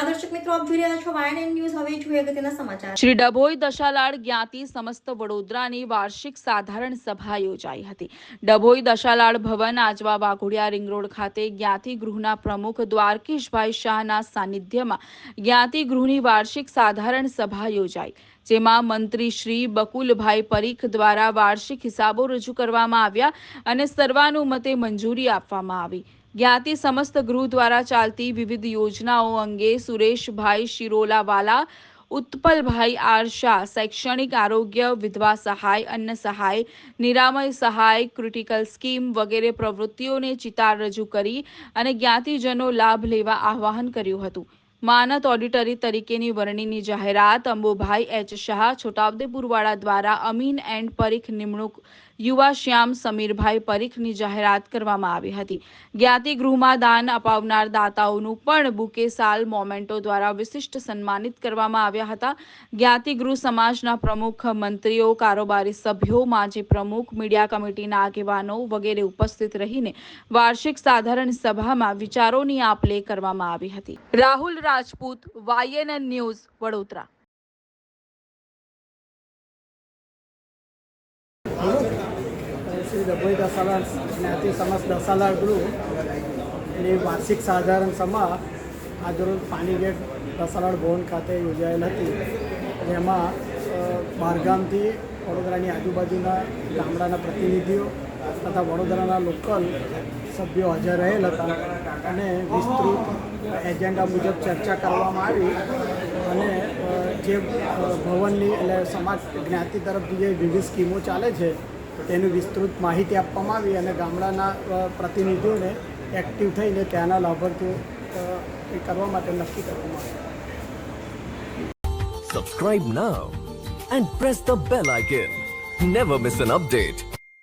દર્શક મિત્રો, આપ જોઈ રહ્યા છો YNN ન્યૂઝ. હવે જોઈએ અગત્યના સમાચાર. શ્રી ડભોઈ દશાલાડ જ્ઞાતિ સમસ્ત વડોદરાની વાર્ષિક સાધારણ સભા યોજાઈ હતી. ડભોઈ દશાલાડ ભવન આજવા વાઘોડિયા રિંગ રોડ ખાતે જ્ઞાતિ ગૃહના પ્રમુખ દ્વારકેશભાઈ શાહના સાનિધ્યમાં જ્ઞાતિ ગૃહની વાર્ષિક સાધારણ સભા યોજાઈ, જેમાં મંત્રી શ્રી બકુલભાઈ પરીખ દ્વારા વાર્ષિક હિસાબો રજૂ કરવામાં આવ્યા અને સર્વાનુમતે મંજૂરી આપવામાં આવી. જ્ઞાતિ સમસ્ત ગૃહ દ્વારા ચાલતી વિવિધ યોજનાઓ અંગે સુરેશભાઈ શિરોલાવાલા, ઉત્પલભાઈ આર શાહ, શૈક્ષણિક, આરોગ્ય, વિધવા સહાય, અન્ન સહાય, નિરામય સહાય, ક્રિટિકલ સ્કીમ વગેરે પ્રવૃત્તિઓને ચિતાર રજૂ કરી અને જ્ઞાતિજનો લાભ લેવા આહ્વાન કર્યું હતું. માનદ ઓડિટરી તરીકેની વરણીની જાહેરાત અંબુભાઈ એચ શાહ, છોટાઉદેપુરવાળા દ્વારા અમીન એન્ડ પરીખ નિમણૂક યુવા શ્યામ સમીરભાઈ પરીખની જાહેરાત કરવામાં આવી હતી. જ્ઞાતિ ગૃહમાં દાન અપાવનાર દાતાઓનું પણ બુકે, સાલ, મોમેન્ટો દ્વારા વિશિષ્ટ સન્માનિત કરવામાં આવ્યા હતા. જ્ઞાતિ ગૃહ સમાજના પ્રમુખ, મંત્રીઓ, કારોબારી સભ્યો, માજી પ્રમુખ, મીડિયા કમિટીના આગેવાનો વગેરે ઉપસ્થિત રહીને વાર્ષિક સાધારણ સભામાં વિચારોની આપ-લે કરવામાં આવી હતી. Rahul Rajput, YNN news, Vadodara. શ્રી ડભોઈ દશાલાડ જ્ઞાતિ સમસ્ત દશાલાડ ગૃહની વાર્ષિક સાધારણ સભા આજરોજ પાણીગેટ દશાલાડ ભવન ખાતે યોજાયેલ હતી, જેમાં બહારગામથી વડોદરાની આજુબાજુના ગામડાના પ્રતિનિધિઓ તથા વડોદરાના લોકલ સભ્યો હાજર રહેલ હતા અને વિસ્તૃત એજન્ડા મુજબ ચર્ચા કરવામાં આવી અને જે ભવનની એટલે સમાજ જ્ઞાતિ તરફથી જે વિવિધ સ્કીમો ચાલે છે તેની વિસ્તૃત માહિતી આપવામાં આવી અને ગામડાના પ્રતિનિધિઓને એક્ટિવ થઈને ત્યાંના લાભાર્થીઓ એ કરવા માટે નક્કી કરવામાં આવ્યું. Subscribe now and press the bell icon. Never miss an update.